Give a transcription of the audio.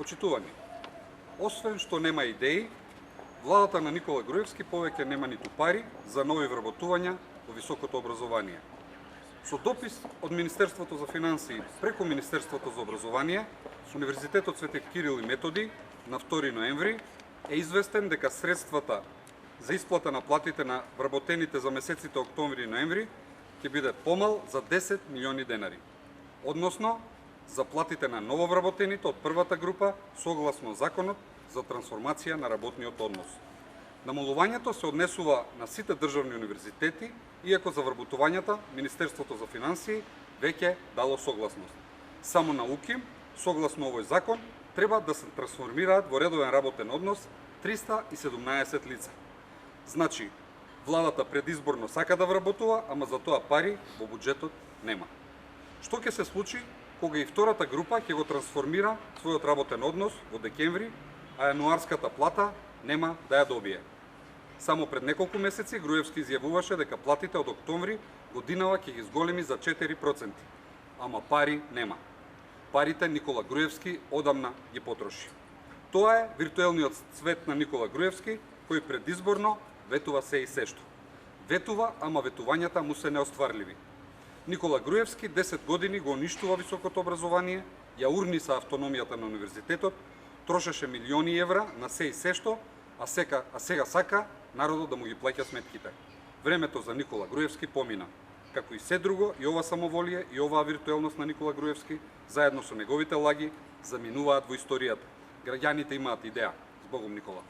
Почитувани, освен што нема идеи, владата на Никола Груевски повеќе нема ниту пари за нови вработувања во високото образование. Со допис од Министерството за финансии преку Министерството за образование, Универзитетот Свети Кирил и Методи на 2 ноември е известен дека средствата за исплата на платите на вработените за месеците октомври и ноември ќе биде помал за 10 милиони денари. Односно, за платите на нововработените од првата група согласно Законот за трансформација на работниот однос. Намалувањето се однесува на сите државни универзитети, иако за вработувањата Министерството за финансии веќе дало согласност. Само на УКИМ, согласно овој закон, треба да се трансформираат во редовен работен однос 317 лица. Значи, владата предизборно сака да вработува, ама за тоа пари во буџетот нема. Што ќе се случи кога и втората група ќе го трансформира својот работен однос во декември, а јануарската плата нема да ја добие? Само пред неколку месеци Груевски изјавуваше дека платите од октомври годинава ќе ги зголеми за 4%, ама пари нема. Парите Никола Груевски одамна ги потроши. Тоа е виртуелниот свет на Никола Груевски, кој предизборно ветува се и сешто. Ветува, ама ветувањата му се неостварливи. Никола Груевски 10 години го уништува високото образование, ја урниса автономијата на универзитетот, трошеше милиони евра на се и сешто, а сега сака народот да му ги плаќа сметките. Времето за Никола Груевски помина. Како и се друго, и ова самоволие, и оваа виртуелност на Никола Груевски, заедно со неговите лаги, заминуваат во историјата. Граѓаните имаат идеја. Збогом, Никола.